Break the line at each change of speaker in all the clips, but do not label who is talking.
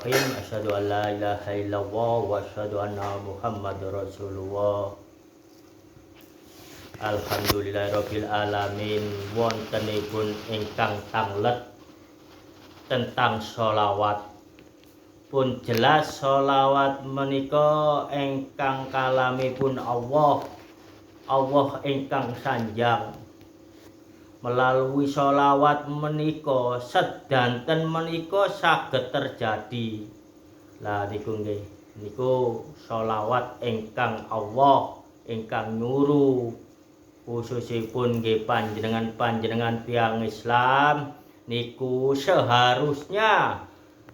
Bismillahirrahmanirrahim. Asyhadu an la ilaha illallah wa asyhadu anna Muhammadar Rasulullah. Alhamdulillahirabbil alamin. Wontenipun ingkang tanglet tentang sholawat. Pun jelas sholawat menika ingkang kalamipun Allah ingkang sanjang. Melalui sholawat menika sedanten menika saged terjadi. Lah niku nggih, niku sholawat ingkang Allah ingkang nyuruh, khususipun nggih panjenengan tiyang Islam niku seharusnya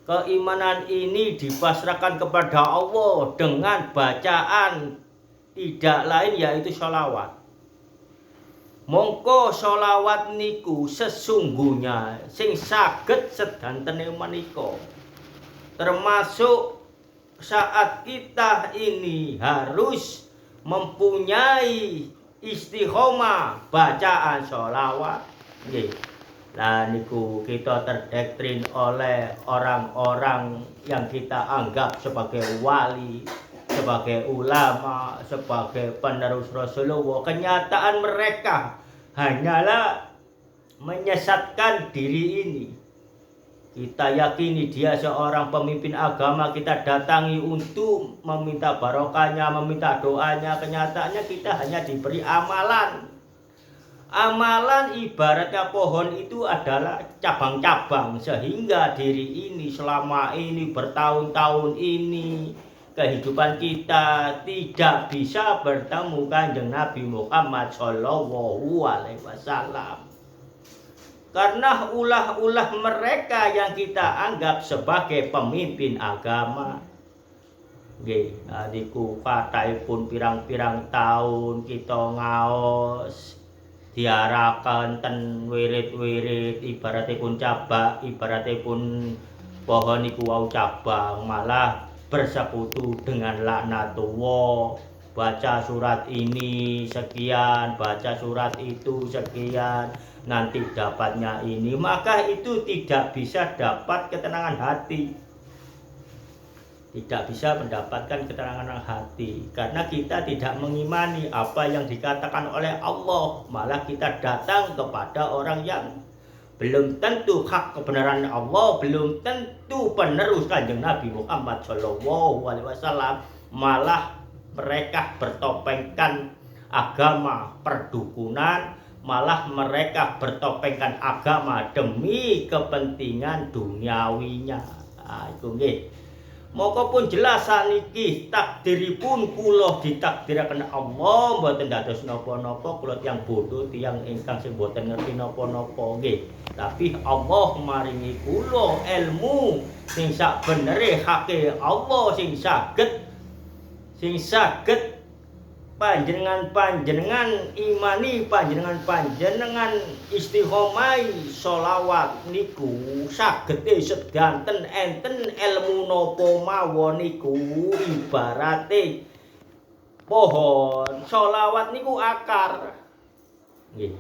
keimanan ini dipasrahkan kepada Allah dengan bacaan tidak lain yaitu sholawat. Mongko sholawat niku sesungguhnya sing saged sedantene menika, termasuk saat kita ini harus mempunyai istiqomah bacaan sholawat. Nggih. Nah niku kita terdoktrin oleh orang-orang yang kita anggap sebagai wali, sebagai ulama, sebagai penerus Rasulullah. Kenyataan mereka hanyalah menyesatkan diri ini. Kita yakini dia seorang pemimpin agama, kita datangi untuk meminta barokahnya, meminta doanya. Kenyataannya kita hanya diberi amalan. Amalan ibaratnya pohon itu adalah cabang-cabang, sehingga diri ini selama ini bertahun-tahun ini kehidupan kita tidak bisa bertemu Kanjeng Nabi Muhammad Shallallahu Alaihi Wasallam. Karena ulah-ulah mereka yang kita anggap sebagai pemimpin agama. Nggih, adiku kataipun pirang-pirang tahun kita ngaos diarakan ten wirid-wirid, ibaratipun cabak, ibaratipun pohon iku wau cabang, malah bersekutu dengan laknatullah. Baca surat ini sekian, baca surat itu sekian, nanti dapatnya ini. Maka itu tidak bisa dapat ketenangan hati, tidak bisa mendapatkan ketenangan hati, karena kita tidak mengimani apa yang dikatakan oleh Allah. Malah kita datang kepada orang yang belum tentu hak kebenaran Allah, belum tentu penerus Kanjeng Nabi Muhammad Shallallahu Alaihi Wasallam. Malah mereka bertopengkan agama perdukunan, malah mereka bertopengkan agama demi kepentingan duniawinya. Itu nggih. Moko pun jelas saniki takdiripun kula ditakdiraken Allah, mboten dados napa-napa, kula tiyang bodoh, tiyang ingkang sing mboten ngerti napa-napa nggih. Tapi Allah maringi kula ilmu sing sak benere hake Allah sing saged panjenengan imani, panjenengan istiqomai sholawat niku sagede sedanten enten ilmu napa mawon niku ibarate pohon. Sholawat niku akar. Nggih.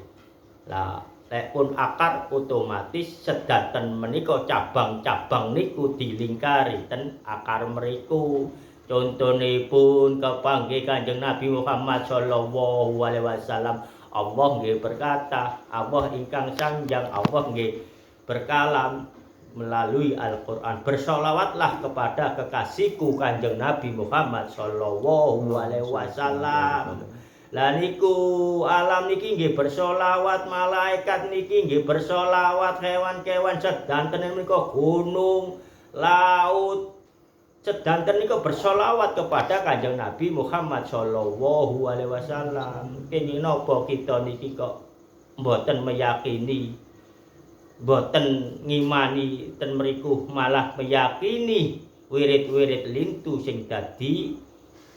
Lah lek pun akar otomatis sedanten menika cabang-cabang niku dilingkari ten akar mriku. Contonipun kepanggih Kanjeng Nabi Muhammad Shallallahu Alaihi Wasallam. Allah nggih berkata, Allah ingkang sanjang, Allah nggih berkalam melalui Al-Quran. Bersolawatlah kepada kekasihku Kanjeng Nabi Muhammad Shallallahu Alaihi Wasallam. Lah niku alam niki nggih bersolawat, malaikat niki nggih bersolawat, kewan-kewan sedanten menika gunung, laut sedanten niku bersolawat kepada Kanjeng Nabi Muhammad Shallallahu Alaihi Wasallam. Kene napa kita niki kok mboten meyakini, mboten ngimani ten mriku, malah meyakini wirid-wirid lintu sing dadi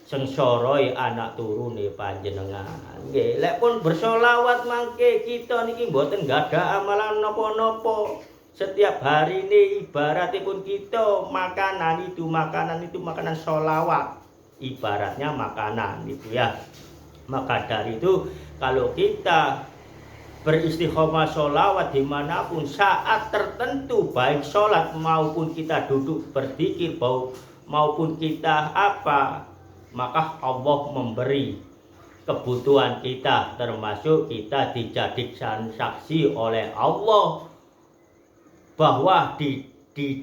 sengsara anak turune panjenengan. Nggih, lek pun bersolawat mangke kita niki mboten gadah amalan napa-napa. Setiap hari ini ibaratipun kita makanan itu makanan sholawat, ibaratnya makanan itu ya. Maka dari itu kalau kita beristiqomah sholawat dimanapun saat tertentu, baik sholat maupun kita duduk berzikir maupun kita apa, maka Allah memberi kebutuhan kita, termasuk kita dijadikan saksi oleh Allah bahwa di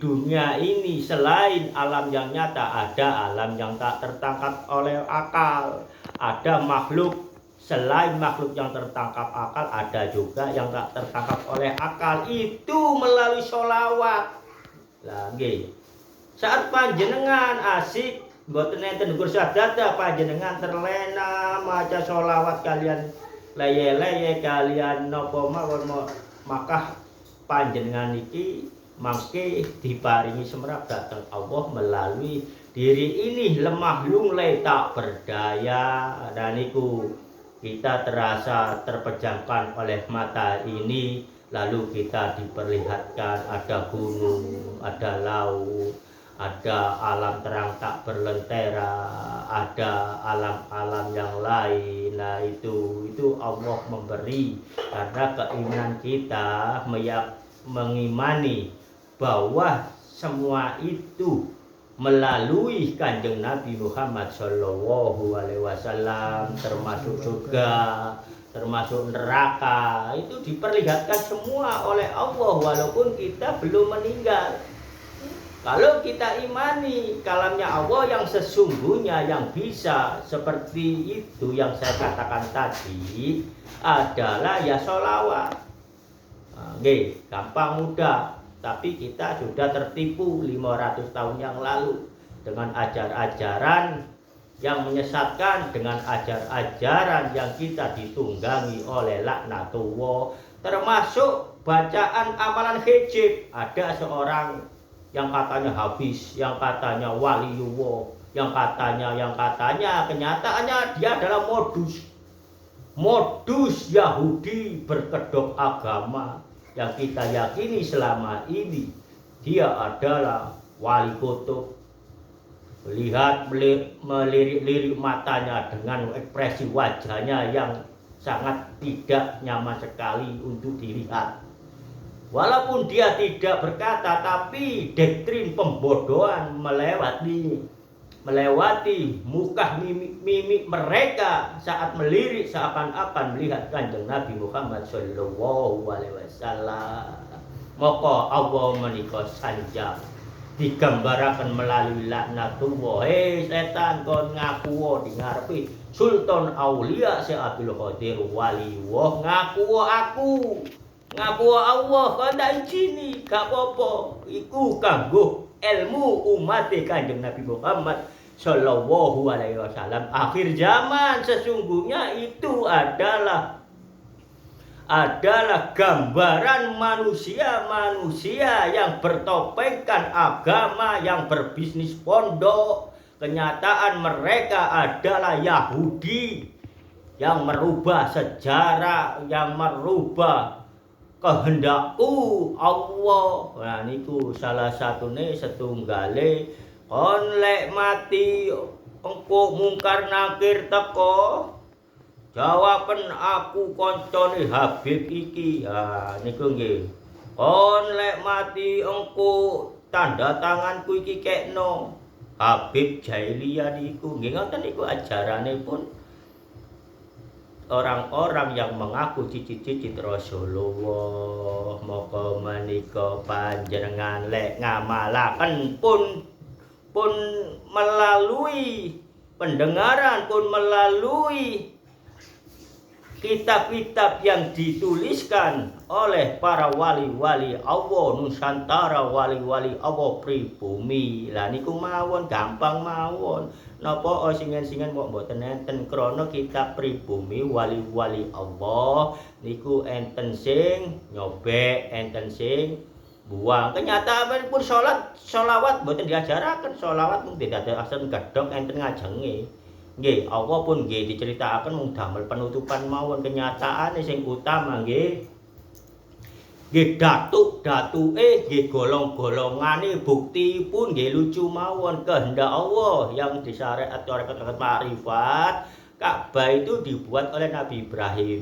dunia ini selain alam yang nyata ada alam yang tak tertangkap oleh akal, ada makhluk. Selain makhluk yang tertangkap akal, ada juga yang tak tertangkap oleh akal, itu melalui sholawat. Lagi saat panjenengan asik mboten enten nggur sadada, panjenengan terlena maca sholawat kalian leye-leye kalian napa mawon, maka panjenengan iki mangke diparingi semrap datang Allah melalui diri ini lemah lunglai tak berdaya, dan niku kita terasa terpejamkan oleh mata ini, lalu kita diperlihatkan ada gunung, ada laut, ada alam terang tak berlentera, ada alam-alam yang lain. Nah itu Allah memberi karena keinginan kita mengimani bahwa semua itu melalui Kanjeng Nabi Muhammad Shallallahu Alaihi Wasallam, termasuk surga, termasuk neraka, itu diperlihatkan semua oleh Allah walaupun kita belum meninggal. Kalau kita imani kalamnya Allah yang sesungguhnya yang bisa seperti itu yang saya katakan tadi adalah ya sholawat. Gampang mudah. Tapi kita sudah tertipu 500 tahun yang lalu dengan ajar-ajaran yang menyesatkan, dengan ajar-ajaran yang kita ditunggangi oleh laknatullah, termasuk bacaan amalan hijab. Ada seorang yang katanya habis, yang katanya waliullah, yang katanya kenyataannya dia adalah modus Yahudi berkedok agama yang kita yakini selama ini dia adalah wali kutub. Lihat melirik-lirik matanya dengan ekspresi wajahnya yang sangat tidak nyaman sekali untuk dilihat. Walaupun dia tidak berkata, tapi doktrin pembodohan melewati muka mimik mereka saat melirik seakan-akan melihat Kanjeng Nabi Muhammad Shallallahu Alaihi Wasallam. Maka Allah menika sanjang digambarakan melalui laknatullah. Setan kon ngaku di ngarepe Sultan Aulia Syekh Abdul Qadir Waliullah, ngaku ngaku Allah kok ndak izini gak apa-apa, iku kanggo ilmu umat Kanjeng Nabi Muhammad Shallallahu Alaihi Wasallam. Akhir zaman sesungguhnya itu adalah gambaran manusia yang bertopengkan agama, yang berbisnis pondok. Kenyataan mereka adalah Yahudi yang merubah sejarah, yang merubah kehendakku Allah. Nah niku salah satune setunggale kon lek mati engko mungkar nakir teko jawaben aku koncone Habib iki. Niku nggih. Kon lek mati engko tanda tanganku iki kekno Habib Jailiyah niku. Nggih ngoten niku ajarane pun orang-orang yang mengaku cicit-cicit Rasulullah. Maka menika panjenengan lek ngamalaken pun melalui pendengaran, pun melalui kitab-kitab yang dituliskan oleh para wali-wali Allah Nusantara, wali-wali Allah pribumi. Lah niku mawon gampang mawon. Napa singen-singen kok mboten enten krana kitab pribumi wali-wali Allah niku enten sing nyobek, enten sing buang. Kenyataan pun sholawat mboten diajaraken, sholawat mung didadekaken gedhong enten ngajenge. Nggih, Allah pun nggih diceritakaken mung damel penutupan mawon. Kenyataane sing utama nggih datuk-datuke nggih golong-golongane bukti pun nggih lucu mawon. Kehendak Allah yang disyariat oleh keterangan marifat, Ka'bah itu dibuat oleh Nabi Ibrahim.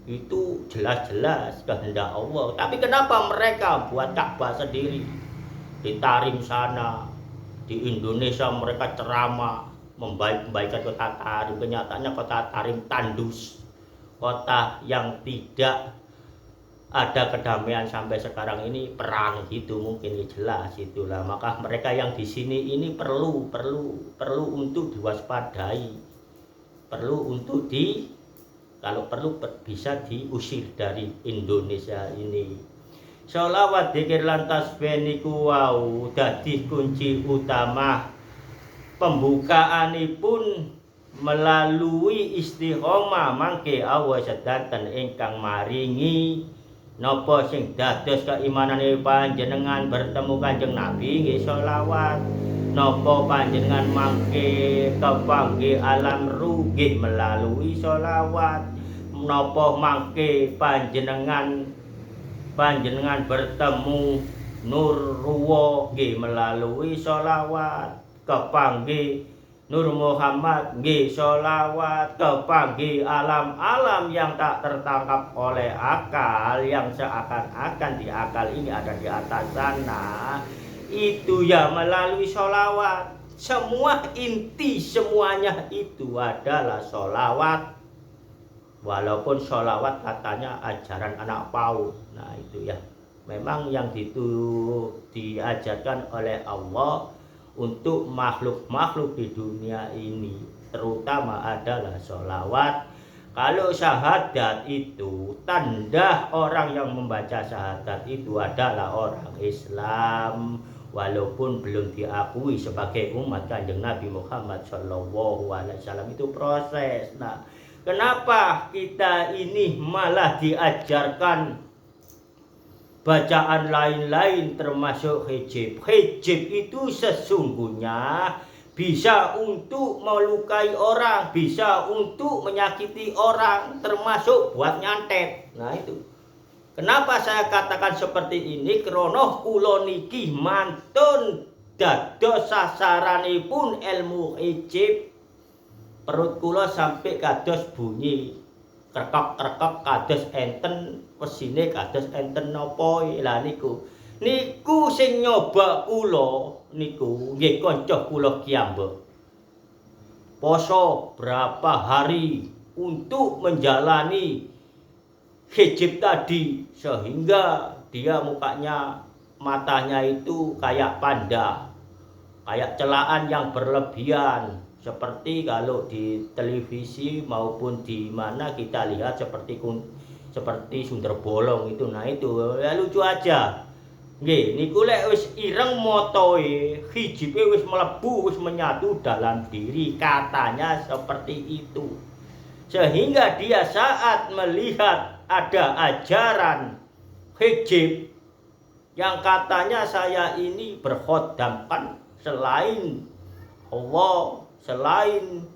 Itu jelas-jelas kehendak Allah. Tapi kenapa mereka buat Ka'bah sendiri? Di Tarim sana, di Indonesia mereka ceramah membaikkan kota Tarim. Kenyataannya kota Tarim tandus, kota yang tidak ada kedamaian sampai sekarang ini, perang gitu mungkin, jelas itulah. Maka mereka yang di sini ini perlu untuk diwaspadai, perlu untuk kalau perlu bisa diusir dari Indonesia ini. Sholawat dzikir lan tasbih niku wau dadi kunci utama pembukaanipun melalui istiqomah. Mangke Allah sedanten ingkang maringi napa sing dados keimanane panjenengan bertemu Kanjeng Nabi nggih sholawat. Napa panjenengan mangke kepanggih alam ruh nggih melalui sholawat. Napa mangke panjenengan bertemu nur ruwa nggih melalui sholawat. Kepanggih Nur Muhammad nggih sholawat. Kepanggih alam-alam yang tak tertangkap oleh akal, yang seakan-akan di akal ini ada di atas sana, itu ya melalui sholawat. Semua inti semuanya itu adalah sholawat. Walaupun sholawat katanya ajaran anak PAUD. Nah itu ya, memang yang diajarkan oleh Allah untuk makhluk-makhluk di dunia ini terutama adalah sholawat. Kalau syahadat itu tanda orang yang membaca syahadat itu adalah orang Islam, walaupun belum diakui sebagai umat Kanjeng Nabi Muhammad SAW. Itu proses. Nah, kenapa kita ini malah diajarkan bacaan lain-lain termasuk hijab? Hijab itu sesungguhnya bisa untuk melukai orang, bisa untuk menyakiti orang, termasuk buat nyantet. Nah itu. Kenapa saya katakan seperti ini? Krono kula niki mantun dados sasaranipun ilmu hijab. Perut kula sampai kados bunyi krekok-krekok kados enten pesine, kados enten napa. Lah niku sing nyoba kula niku nggih kanca kula kiyambak. Poso berapa hari untuk menjalani hijab tadi, sehingga dia mukanya, matanya itu kayak panda, kayak celaan yang berlebihan. Seperti kalau di televisi maupun di mana kita lihat seperti Sundar Bolong itu. Nah itu ya lucu aja. Nggih, niku lek wis ireng motoe, hijibe wis mlebu, wis menyatu dalam diri, katanya seperti itu. Sehingga dia saat melihat ada ajaran hijab yang katanya saya ini berkhodamkan selain Allah, selain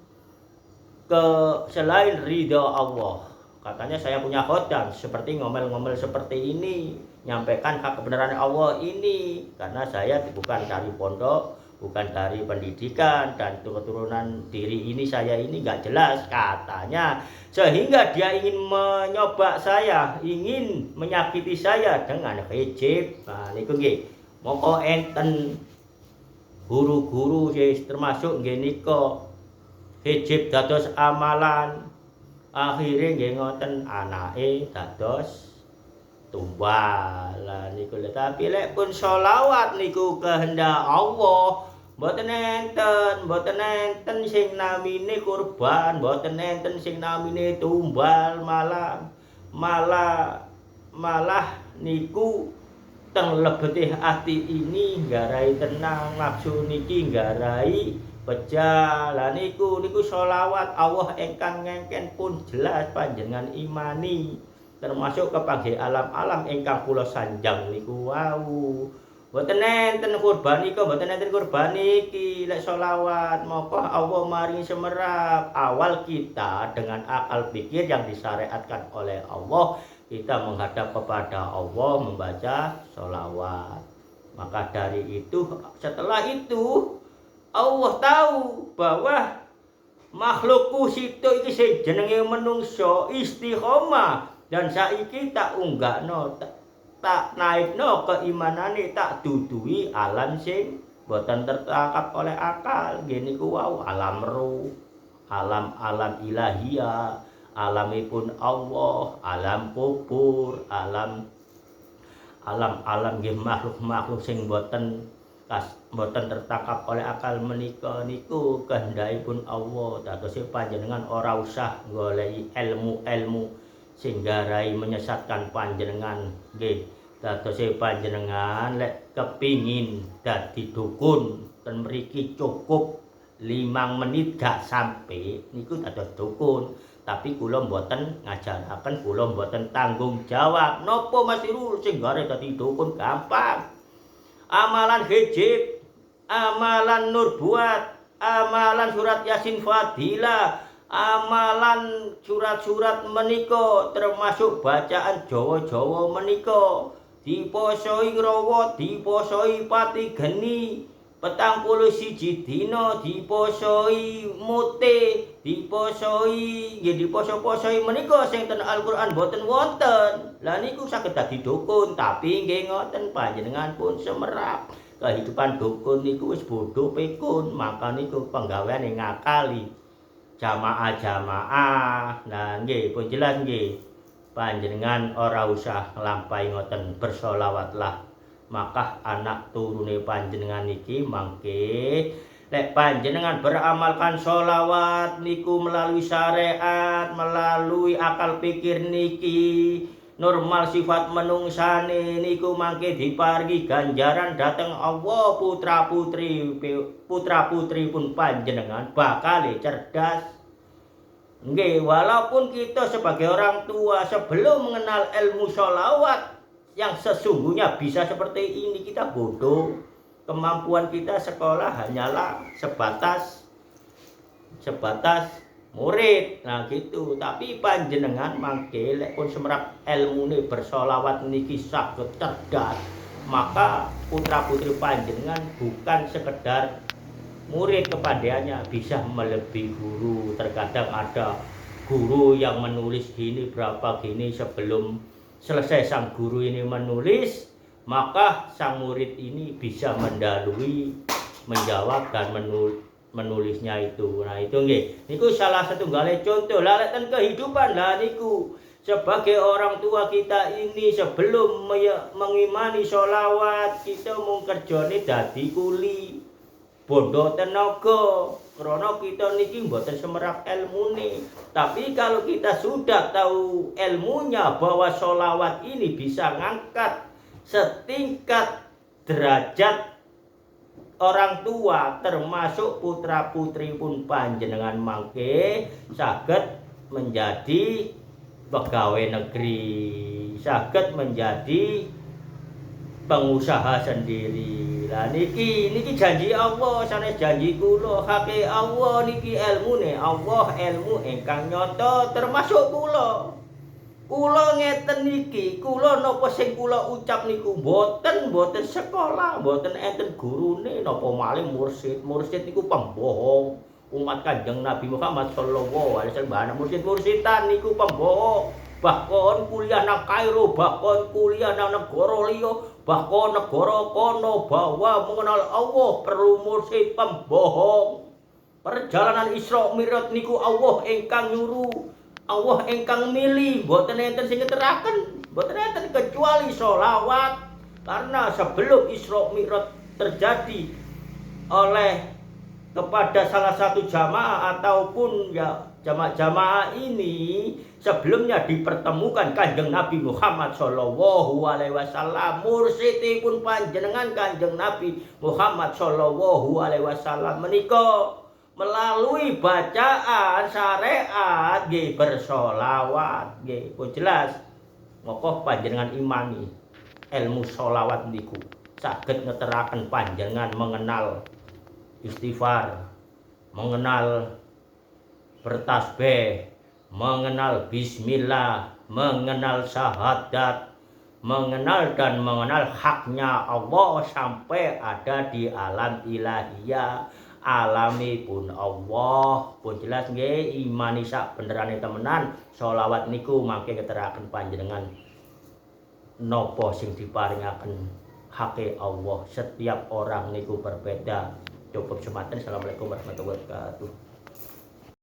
ridha Allah. Katanya saya punya khodam, seperti ngomel-ngomel seperti ini, nyampaikan hak kebenaran Allah ini, karena saya bukan dari pondok, bukan dari pendidikan, dan keturunan diri ini saya ini nggak jelas katanya. Sehingga dia ingin menyoba saya, ingin menyakiti saya dengan hijab. Nah niku nggih, moko enten guru-guru termasuk nggih nika hijab dados amalan, akhirnya nggih ngoten anake dados tumbal. Lah niku lho, tapi lek pun sholawat niku kehendak Allah, mboten enten sing namine kurban, mboten enten sing namine tumbal, malah niku teng lebetih ati ini nggarai tenang, nafsu niki nggarai pecah. Lah niku sholawat Allah ingkang ngengken pun jelas panjenengan imani, termasuk kepanggih alam-alam ingkang kula sanjang niku wau. Mboten enten kurban iki lek sholawat. Moko Allah maringi semerap awal kita dengan akal pikir yang disyariatkan oleh Allah, kita menghadap kepada Allah membaca sholawat. Maka dari itu, setelah itu Allah tahu bahwa makhlukku situ iki sing jenenge menungso istiqomah Dan saiki tak unggahno tak naikno keimanane, tak duduhi alam sing boten tertangkap oleh akal. Nggih niku wau alam roh, alam ilahiyah, alamipun Allah, alam kubur, alam nggih makhluk-makhluk sing boten tertangkap oleh akal menika niku kehendakipun Allah. Dados panjenengan ora usah goleki ilmu-ilmu sing garai menyesatkan panjenengan. Nggih, dados panjenengan lek kepingin dadi dukun ten mriki cukup 5 menit gak sampai niku dados dukun. Tapi kula mboten ngajaraken, kula mboten tanggung jawab. Napa Mas Irul sing gare dadi dukun gampang. Amalan hijib, amalan nur buat, amalan surat Yasin Fadilah, amalan surat-surat menika termasuk bacaan Jawa-Jawa menika diposoi ngrawat, diposoi pati geni 41 dina, diposoi mute, diposoi nggih diposo-posoi menika sing ten Al-Qur'an boten wonten. Lah niku saged dadi dukun, tapi nggih ngoten panjenengan pun semerap. Kehidupan dukun niku wis bodho pikun, maka niku penggaweane ngakali jamaah-jamaah. Nah nggih pun jelas nggih. Panjenengan ora usah nglampahi ngoten, bersolawatlah. Maka anak turune panjenengan niki mangke lek panjenengan beramalkan sholawat niku melalui syariat, melalui akal pikir niki normal sifat menungsane niku mangke diparingi ganjaran dateng Allah. Putra-putri pun panjenengan bakal cerdas. Nggih, walaupun kita sebagai orang tua sebelum mengenal ilmu sholawat yang sesungguhnya bisa seperti ini, kita bodoh. Kemampuan kita sekolah hanyalah sebatas murid. Nah gitu. Tapi panjenengan mangke lek pun semerap ilmune bersolawat niki saged cerdas, maka putra-putri panjenengan bukan sekedar murid kepadanya, bisa melebihi guru. Terkadang ada guru yang menulis gini berapa gini, sebelum selesai sang guru ini menulis, maka sang murid ini bisa mendalui, menjawab dan menulisnya itu. Nah itu nggih, niku salah satu gale contoh lalatan kehidupan. Lah niku sebagai orang tua kita ini sebelum mengimani sholawat, kita mung kerjane dadi kuli, bondo tenaga, karena kita niki mboten semerap ilmune. Tapi kalau kita sudah tahu ilmunya bahwa sholawat ini bisa ngangkat setingkat derajat orang tua, termasuk putra-putri pun panjenengan mangke saged menjadi pegawai negeri, saged menjadi pengusaha sendiri. Lah niki janji Allah, sanes janji kula. Hake Allah niki ilmune Allah, ilmu ingkang nyata termasuk kula. Kula ngeten niki, kula napa sing kula ucap niku boten sekolah, boten enten gurune, napa malih mursid niku pembohong. Umat Kanjeng Nabi Muhammad sallallahu alaihi wasallam mursid-mursidan niku pembohong. Bahkan kuliah nang Kairo, bahkan kuliah nang negara liya, bahkan negara kono bahwa mengenal Allah perlu mursid pembohong. Perjalanan Isra Mi'raj niku Allah ingkang nyuruh, Allah ingkang milih, boten enten sing ngeteraken, boten enten kecuali sholawat. Karena sebelum Isra Mi'raj terjadi oleh kepada salah satu jamaah ataupun ya jamaah ini, sebelumnya dipertemukan Kanjeng Nabi Muhammad sallallahu alaihi wasallam, mursidipun panjenengan Kanjeng Nabi Muhammad sallallahu alaihi wasallam menika melalui bacaan syariat nggih bersolawat nggih pun jelas. Moko panjenengan imani ilmu solawat niku saged ngeteraken panjenengan mengenal istighfar, mengenal bertasbih, mengenal bismillah, mengenal syahadat, mengenal haknya Allah sampai ada di alam ilahiyah, alami pun Allah pun jelas nggih imani sak benerane temenan sholawat niku mangke keteraken panjenengan nopo sing diparingaken hake Allah. Setiap orang niku berbeda. Cukup semanten. Assalamualaikum warahmatullahi wabarakatuh.